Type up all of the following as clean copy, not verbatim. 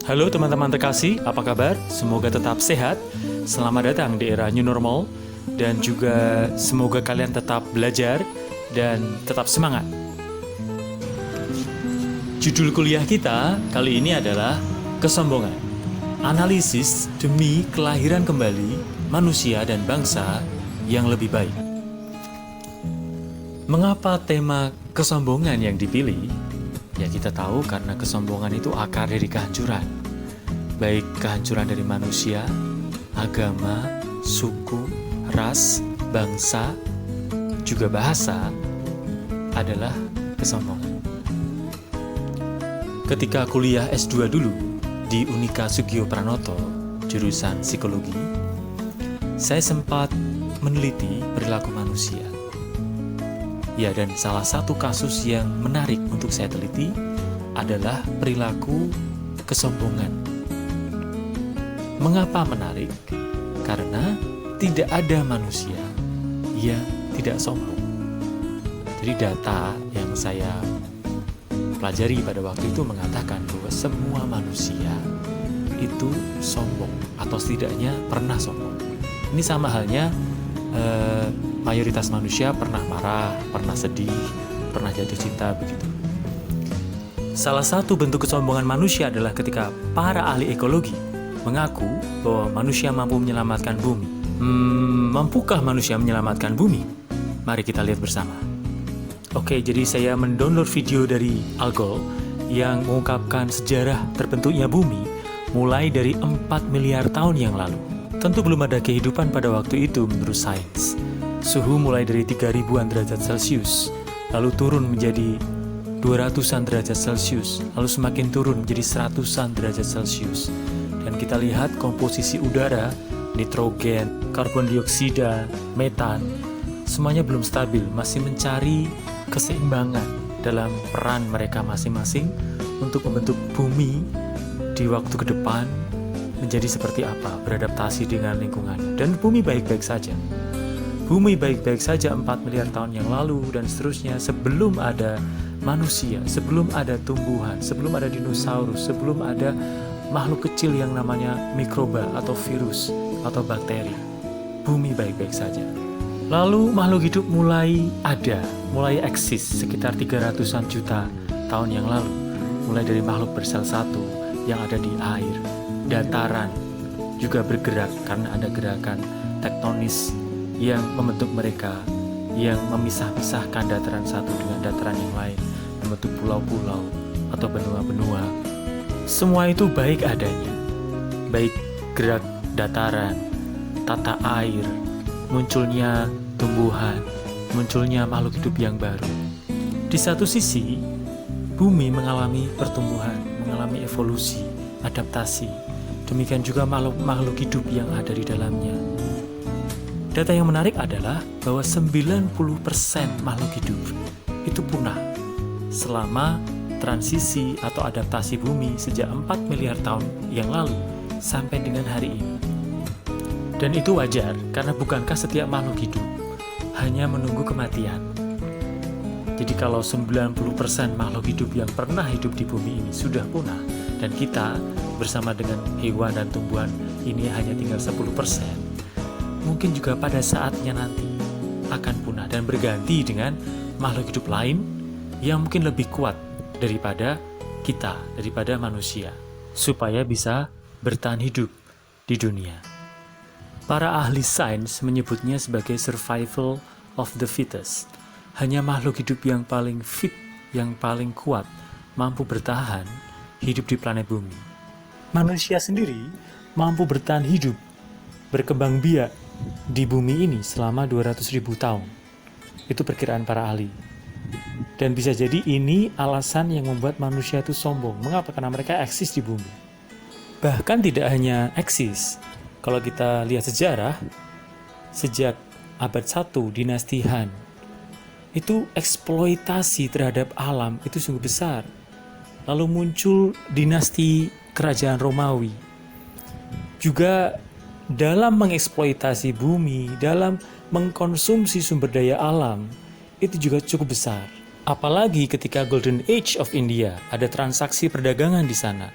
Halo teman-teman terkasih, apa kabar? Semoga tetap sehat. Selamat datang di era new normal. Dan juga semoga kalian tetap belajar dan tetap semangat. Judul kuliah kita kali ini adalah kesombongan. Analisis demi kelahiran kembali manusia dan bangsa yang lebih baik. Mengapa tema kesombongan yang dipilih? Ya kita tahu karena kesombongan itu akar dari kehancuran. Baik kehancuran dari manusia, agama, suku, ras, bangsa, juga bahasa adalah kesombongan. Ketika kuliah S2 dulu di Unika Sugio Pranoto, jurusan psikologi, saya sempat meneliti perilaku manusia. Ya, dan salah satu kasus yang menarik untuk saya teliti adalah perilaku kesombongan. Mengapa menarik? Karena tidak ada manusia yang tidak sombong. Jadi data yang saya pelajari pada waktu itu mengatakan bahwa semua manusia itu sombong atau setidaknya pernah sombong. Ini sama halnya mayoritas manusia pernah marah, pernah sedih, pernah jatuh cinta, begitu. Salah satu bentuk kesombongan manusia adalah ketika para ahli ekologi mengaku bahwa manusia mampu menyelamatkan bumi. Mampukah manusia menyelamatkan bumi? Mari kita lihat bersama. Oke, jadi saya mendownload video dari Al Gore yang mengungkapkan sejarah terbentuknya bumi mulai dari 4 miliar tahun yang lalu. Tentu belum ada kehidupan pada waktu itu menurut sains. Suhu mulai dari 3000-an derajat Celcius, lalu turun menjadi 200-an derajat Celcius, lalu semakin turun menjadi 100-an derajat Celcius. Dan kita lihat komposisi udara, nitrogen, karbon dioksida, metan, semuanya belum stabil, masih mencari keseimbangan dalam peran mereka masing-masing untuk membentuk bumi di waktu ke depan menjadi seperti apa, beradaptasi dengan lingkungan. Dan bumi baik-baik saja. Bumi baik-baik saja 4 miliar tahun yang lalu dan seterusnya, sebelum ada manusia, sebelum ada tumbuhan, sebelum ada dinosaurus, sebelum ada makhluk kecil yang namanya mikroba atau virus atau bakteri. Bumi baik-baik saja. Lalu makhluk hidup mulai ada, mulai eksis sekitar 300-an juta tahun yang lalu. Mulai dari makhluk bersel satu yang ada di air, dataran juga bergerak karena ada gerakan tektonis yang membentuk mereka, yang memisah-pisahkan dataran satu dengan dataran yang lain, membentuk pulau-pulau atau benua-benua. Semua itu baik adanya, baik gerak dataran, tata air, munculnya tumbuhan, munculnya makhluk hidup yang baru. Di satu sisi, bumi mengalami pertumbuhan, mengalami evolusi, adaptasi. Demikian juga makhluk hidup yang ada di dalamnya. Data yang menarik adalah bahwa 90% makhluk hidup itu punah selama transisi atau adaptasi bumi sejak 4 miliar tahun yang lalu sampai dengan hari ini. Dan itu wajar, karena bukankah setiap makhluk hidup hanya menunggu kematian? Jadi kalau 90% makhluk hidup yang pernah hidup di bumi ini sudah punah, dan kita bersama dengan hewan dan tumbuhan ini hanya tinggal 10%, mungkin juga pada saatnya nanti akan punah dan berganti dengan makhluk hidup lain yang mungkin lebih kuat daripada kita, daripada manusia, supaya bisa bertahan hidup di dunia. Para ahli sains menyebutnya sebagai survival of the fittest. Hanya makhluk hidup yang paling fit, yang paling kuat, mampu bertahan hidup di planet bumi. Manusia sendiri mampu bertahan hidup, berkembang biak di bumi ini selama 200.000 tahun. Itu perkiraan para ahli. Dan bisa jadi ini alasan yang membuat manusia itu sombong. Mengapa? Karena mereka eksis di bumi. Bahkan tidak hanya eksis. Kalau kita lihat sejarah, sejak abad 1 dinasti Han, itu eksploitasi terhadap alam itu sungguh besar. Lalu muncul dinasti kerajaan Romawi. Juga dalam mengeksploitasi bumi, dalam mengkonsumsi sumber daya alam, itu juga cukup besar. Apalagi ketika Golden Age of India, ada transaksi perdagangan di sana.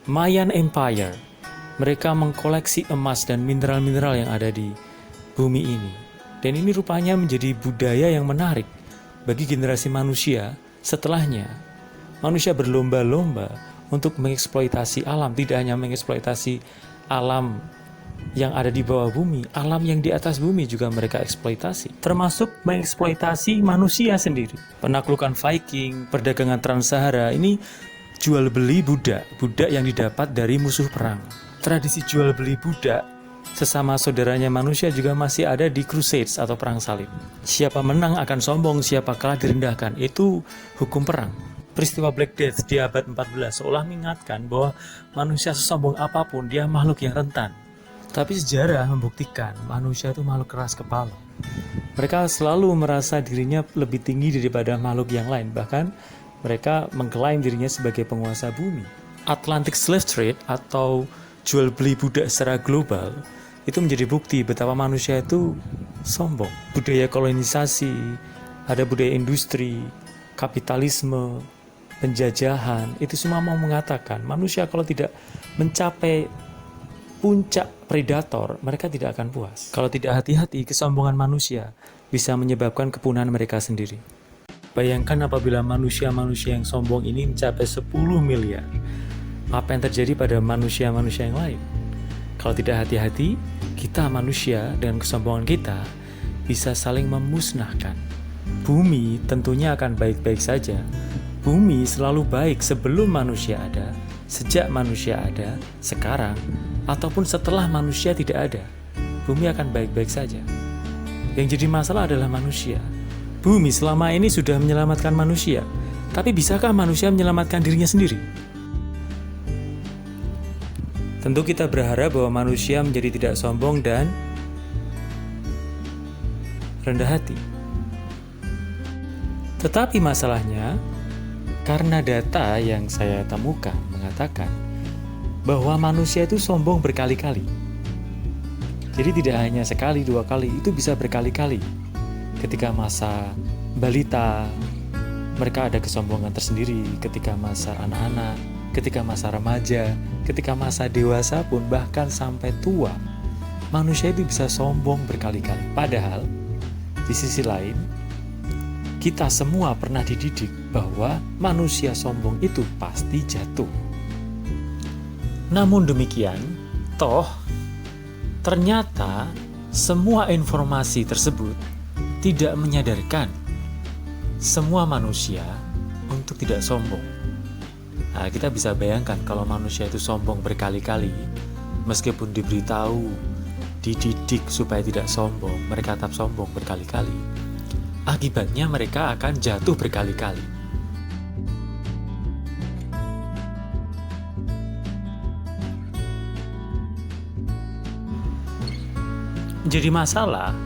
Mayan Empire. Mereka mengkoleksi emas dan mineral-mineral yang ada di bumi ini. Dan ini rupanya menjadi budaya yang menarik bagi generasi manusia setelahnya. Manusia berlomba-lomba untuk mengeksploitasi alam, tidak hanya mengeksploitasi alam yang ada di bawah bumi, alam yang di atas bumi juga mereka eksploitasi, termasuk mengeksploitasi manusia sendiri. Penaklukan Viking, perdagangan Trans-Sahara, ini jual beli budak yang didapat dari musuh perang. Tradisi jual beli budak sesama saudaranya manusia juga masih ada di Crusades atau perang salib. Siapa menang akan sombong, siapa kalah direndahkan. Itu hukum perang. Peristiwa Black Death di abad 14 seolah mengingatkan bahwa manusia sesombong apapun dia makhluk yang rentan. Tapi sejarah membuktikan manusia itu makhluk keras kepala. Mereka selalu merasa dirinya lebih tinggi daripada makhluk yang lain. Bahkan mereka mengklaim dirinya sebagai penguasa bumi. Atlantic Slave Trade atau jual beli budak secara global itu menjadi bukti betapa manusia itu sombong. Budaya kolonisasi, ada budaya industri, kapitalisme, penjajahan, itu semua mau mengatakan manusia kalau tidak mencapai puncak predator, mereka tidak akan puas. Kalau tidak hati-hati, kesombongan manusia bisa menyebabkan kepunahan mereka sendiri. Bayangkan apabila manusia-manusia yang sombong ini mencapai 10 miliar. Apa yang terjadi pada manusia-manusia yang lain? Kalau tidak hati-hati, kita manusia dengan kesombongan kita bisa saling memusnahkan. Bumi tentunya akan baik-baik saja. Bumi selalu baik sebelum manusia ada, sejak manusia ada, sekarang, ataupun setelah manusia tidak ada. Bumi akan baik-baik saja. Yang jadi masalah adalah manusia. Bumi selama ini sudah menyelamatkan manusia, tapi bisakah manusia menyelamatkan dirinya sendiri? Tentu kita berharap bahwa manusia menjadi tidak sombong dan rendah hati. Tetapi masalahnya, karena data yang saya temukan mengatakan bahwa manusia itu sombong berkali-kali. Jadi tidak hanya sekali, dua kali, itu bisa berkali-kali. Ketika masa balita, mereka ada kesombongan tersendiri. Ketika masa anak-anak, ketika masa remaja, ketika masa dewasa pun, bahkan sampai tua, manusia itu bisa sombong berkali-kali. Padahal, di sisi lain, kita semua pernah dididik bahwa manusia sombong itu pasti jatuh. Namun demikian, toh, ternyata semua informasi tersebut tidak menyadarkan semua manusia untuk tidak sombong. Nah, kita bisa bayangkan kalau manusia itu sombong berkali-kali, meskipun diberitahu, dididik supaya tidak sombong, mereka tetap sombong berkali-kali. Akibatnya mereka akan jatuh berkali-kali. Jadi masalah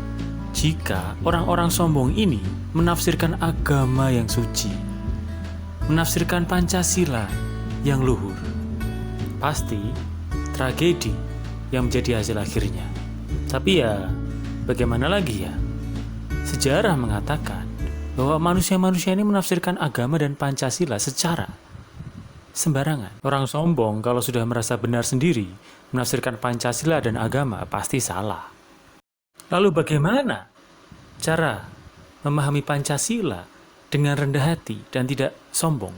jika orang-orang sombong ini menafsirkan agama yang suci, menafsirkan Pancasila yang luhur. Pasti tragedi yang menjadi hasil akhirnya. Tapi ya, bagaimana lagi ya? Sejarah mengatakan bahwa manusia-manusia ini menafsirkan agama dan Pancasila secara sembarangan. Orang sombong kalau sudah merasa benar sendiri menafsirkan Pancasila dan agama pasti salah. Lalu bagaimana cara memahami Pancasila dengan rendah hati dan tidak sombong?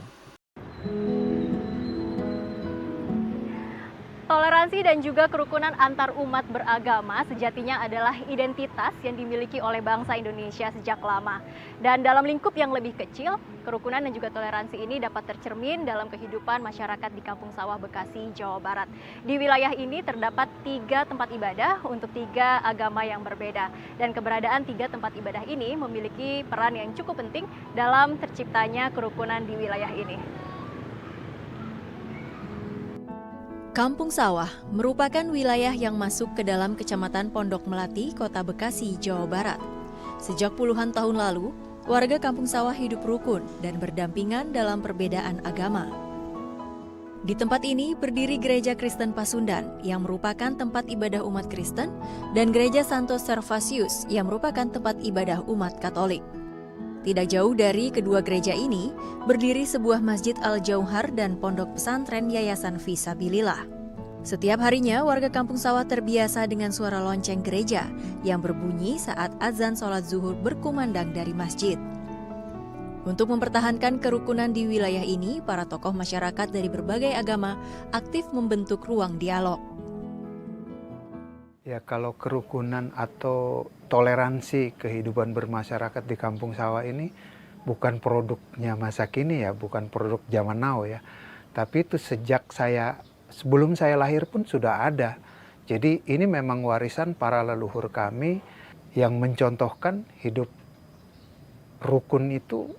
Toleransi dan juga kerukunan antar umat beragama sejatinya adalah identitas yang dimiliki oleh bangsa Indonesia sejak lama. Dan dalam lingkup yang lebih kecil, kerukunan dan juga toleransi ini dapat tercermin dalam kehidupan masyarakat di Kampung Sawah, Bekasi, Jawa Barat. Di wilayah ini terdapat 3 tempat ibadah untuk 3 agama yang berbeda. Dan keberadaan 3 tempat ibadah ini memiliki peran yang cukup penting dalam terciptanya kerukunan di wilayah ini. Kampung Sawah merupakan wilayah yang masuk ke dalam Kecamatan Pondok Melati, Kota Bekasi, Jawa Barat. Sejak puluhan tahun lalu, warga Kampung Sawah hidup rukun dan berdampingan dalam perbedaan agama. Di tempat ini berdiri Gereja Kristen Pasundan yang merupakan tempat ibadah umat Kristen dan Gereja Santo Servasius yang merupakan tempat ibadah umat Katolik. Tidak jauh dari kedua gereja ini, berdiri sebuah Masjid Al-Jauhar dan pondok pesantren Yayasan Fisabilillah. Setiap harinya, warga Kampung Sawah terbiasa dengan suara lonceng gereja yang berbunyi saat azan sholat zuhur berkumandang dari masjid. Untuk mempertahankan kerukunan di wilayah ini, para tokoh masyarakat dari berbagai agama aktif membentuk ruang dialog. Ya, kalau kerukunan atau toleransi kehidupan bermasyarakat di Kampung Sawah ini bukan produknya masa kini ya, bukan produk zaman now ya. Tapi itu sebelum saya lahir pun sudah ada. Jadi ini memang warisan para leluhur kami yang mencontohkan hidup rukun itu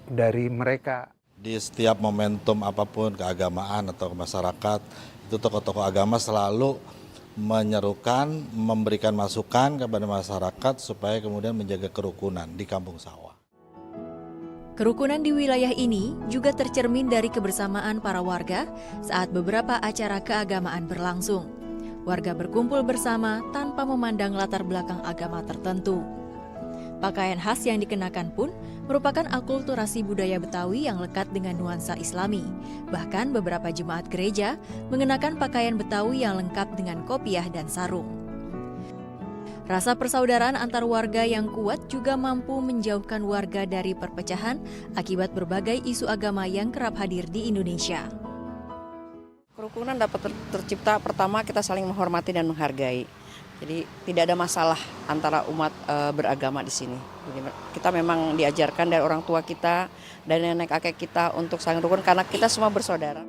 dari mereka. Di setiap momentum apapun keagamaan atau masyarakat, itu tokoh-tokoh agama selalu menyerukan, memberikan masukan kepada masyarakat supaya kemudian menjaga kerukunan di Kampung Sawah. Kerukunan di wilayah ini juga tercermin dari kebersamaan para warga saat beberapa acara keagamaan berlangsung. Warga berkumpul bersama tanpa memandang latar belakang agama tertentu. Pakaian khas yang dikenakan pun merupakan akulturasi budaya Betawi yang lekat dengan nuansa Islami. Bahkan beberapa jemaat gereja mengenakan pakaian Betawi yang lengkap dengan kopiah dan sarung. Rasa persaudaraan antar warga yang kuat juga mampu menjauhkan warga dari perpecahan akibat berbagai isu agama yang kerap hadir di Indonesia. Kerukunan dapat tercipta pertama kita saling menghormati dan menghargai. Jadi tidak ada masalah antara umat beragama di sini. Jadi, kita memang diajarkan dari orang tua kita dan nenek kakek kita untuk saling rukun karena kita semua bersaudara.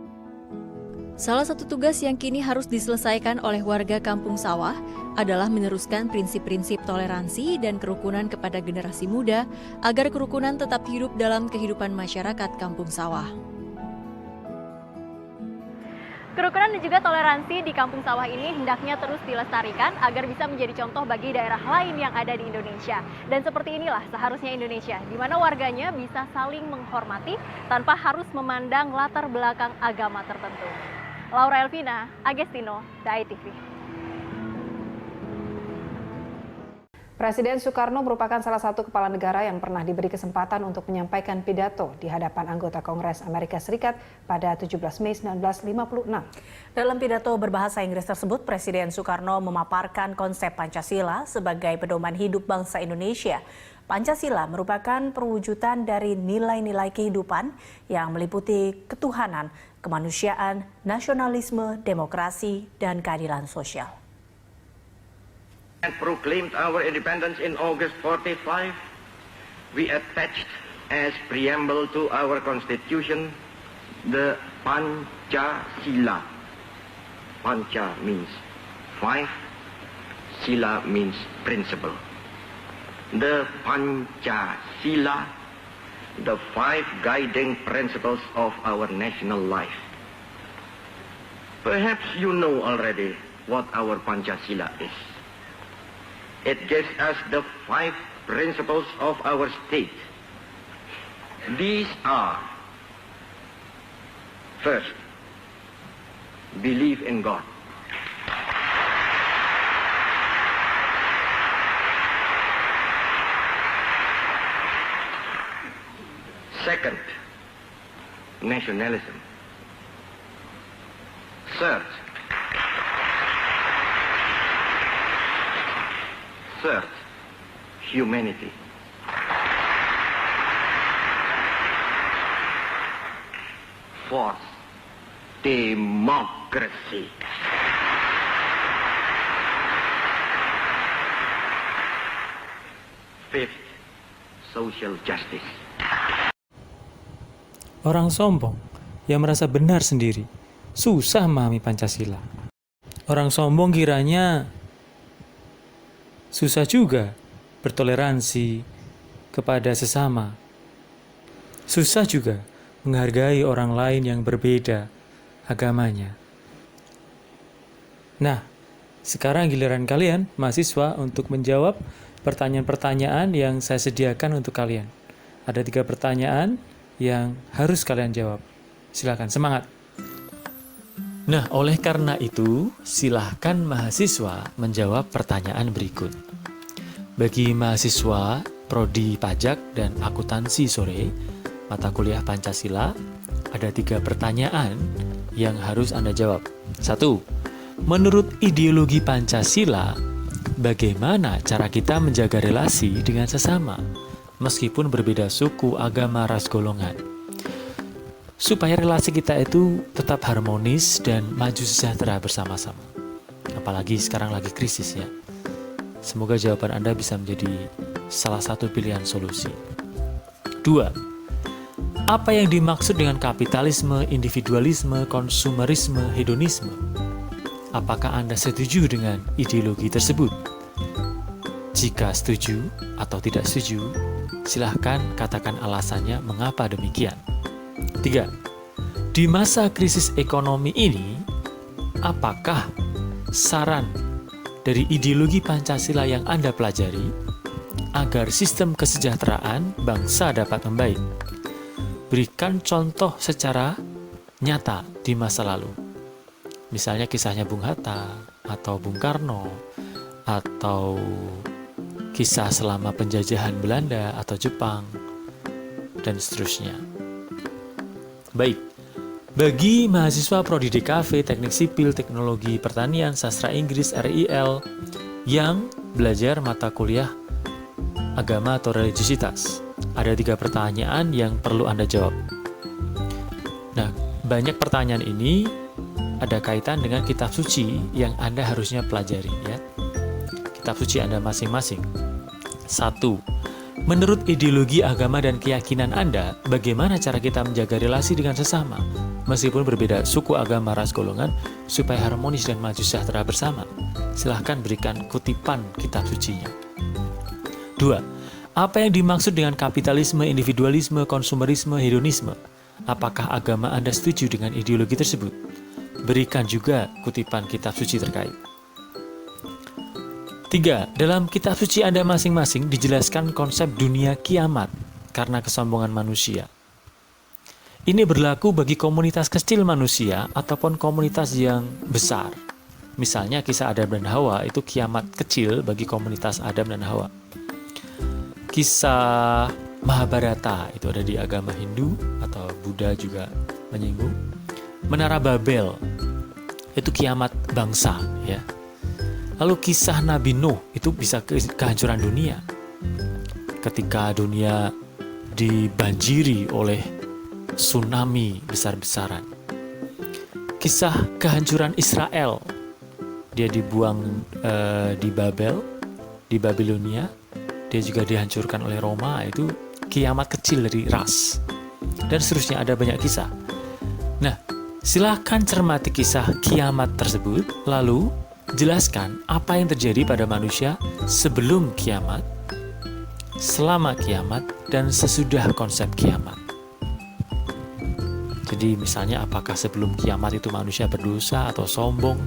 Salah satu tugas yang kini harus diselesaikan oleh warga Kampung Sawah adalah meneruskan prinsip-prinsip toleransi dan kerukunan kepada generasi muda agar kerukunan tetap hidup dalam kehidupan masyarakat Kampung Sawah. Kerukunan dan juga toleransi di Kampung Sawah ini hendaknya terus dilestarikan agar bisa menjadi contoh bagi daerah lain yang ada di Indonesia. Dan seperti inilah seharusnya Indonesia, di mana warganya bisa saling menghormati tanpa harus memandang latar belakang agama tertentu. Laura Elvina, Agestino, DAI TV. Presiden Soekarno merupakan salah satu kepala negara yang pernah diberi kesempatan untuk menyampaikan pidato di hadapan anggota Kongres Amerika Serikat pada 17 Mei 1956. Dalam pidato berbahasa Inggris tersebut, Presiden Soekarno memaparkan konsep Pancasila sebagai pedoman hidup bangsa Indonesia. Pancasila merupakan perwujudan dari nilai-nilai kehidupan yang meliputi ketuhanan, kemanusiaan, nasionalisme, demokrasi, dan keadilan sosial. And proclaimed our independence in August 45, we attached as preamble to our constitution the Pancasila. Panca means five, Sila means principle. The Pancasila, the five guiding principles of our national life. Perhaps you know already what our Pancasila is. It gives us the five principles of our state. These are, first, believe in God. Second, nationalism. Third, humanity. Fourth, democracy. Fifth, social justice. Orang sombong yang merasa benar sendiri susah memahami Pancasila. Orang sombong kiranya susah juga bertoleransi kepada sesama. Susah juga menghargai orang lain yang berbeda agamanya. Nah, sekarang giliran kalian, mahasiswa, untuk menjawab pertanyaan-pertanyaan yang saya sediakan untuk kalian. Ada 3 pertanyaan yang harus kalian jawab. Silakan, semangat. Nah, oleh karena itu, silahkan mahasiswa menjawab pertanyaan berikut. Bagi mahasiswa Prodi Pajak dan Akuntansi sore, mata kuliah Pancasila, ada 3 pertanyaan yang harus Anda jawab. 1. Menurut ideologi Pancasila, bagaimana cara kita menjaga relasi dengan sesama, meskipun berbeda suku, agama, ras, golongan, supaya relasi kita itu tetap harmonis dan maju sejahtera bersama-sama. Apalagi sekarang lagi krisis ya. Semoga jawaban Anda bisa menjadi salah satu pilihan solusi. 2. Apa yang dimaksud dengan kapitalisme, individualisme, konsumerisme, hedonisme? Apakah Anda setuju dengan ideologi tersebut? Jika setuju atau tidak setuju, silahkan katakan alasannya mengapa demikian. 3. Di masa krisis ekonomi ini, apakah saran dari ideologi Pancasila yang Anda pelajari agar sistem kesejahteraan bangsa dapat membaik? Berikan contoh secara nyata di masa lalu. Misalnya kisahnya Bung Hatta, atau Bung Karno, atau kisah selama penjajahan Belanda atau Jepang, dan seterusnya. Baik, bagi mahasiswa Prodi DKV, Teknik Sipil, Teknologi Pertanian, Sastra Inggris, RIL, yang belajar mata kuliah agama atau religiositas, ada 3 pertanyaan yang perlu Anda jawab. Nah, banyak pertanyaan ini ada kaitan dengan kitab suci yang Anda harusnya pelajari ya. Kitab suci Anda masing-masing. 1. Menurut ideologi agama dan keyakinan Anda, bagaimana cara kita menjaga relasi dengan sesama, meskipun berbeda suku, agama, ras, golongan, supaya harmonis dan maju sejahtera bersama? Silahkan berikan kutipan kitab sucinya. 2. Apa yang dimaksud dengan kapitalisme, individualisme, konsumerisme, hedonisme? Apakah agama Anda setuju dengan ideologi tersebut? Berikan juga kutipan kitab suci terkait. 3. Dalam kitab suci Anda masing-masing dijelaskan konsep dunia kiamat karena kesombongan manusia. Ini berlaku bagi komunitas kecil manusia ataupun komunitas yang besar. Misalnya kisah Adam dan Hawa itu kiamat kecil bagi komunitas Adam dan Hawa. Kisah Mahabharata itu ada di agama Hindu atau Buddha juga menyinggung. Menara Babel itu kiamat bangsa ya. Lalu kisah Nabi Nuh itu bisa kehancuran dunia. Ketika dunia dibanjiri oleh tsunami besar-besaran. Kisah kehancuran Israel, dia dibuang di Babel, di Babilonia. Dia juga dihancurkan oleh Roma, itu kiamat kecil dari ras. Dan seterusnya ada banyak kisah. Nah, silahkan cermati kisah kiamat tersebut, lalu jelaskan apa yang terjadi pada manusia sebelum kiamat, selama kiamat, dan sesudah konsep kiamat. Jadi misalnya apakah sebelum kiamat itu manusia berdosa atau sombong,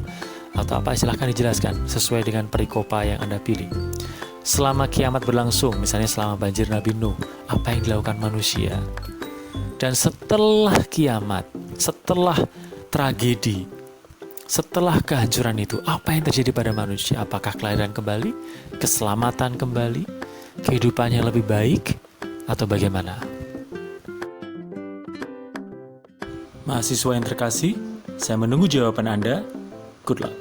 atau apa, silahkan dijelaskan sesuai dengan perikopa yang Anda pilih. Selama kiamat berlangsung, misalnya selama banjir Nabi Nuh, apa yang dilakukan manusia? Dan setelah kiamat, setelah tragedi, setelah kehancuran itu, apa yang terjadi pada manusia? Apakah kelahiran kembali, keselamatan kembali, kehidupannya lebih baik, atau bagaimana? Mahasiswa yang terkasih, saya menunggu jawaban Anda. Good luck.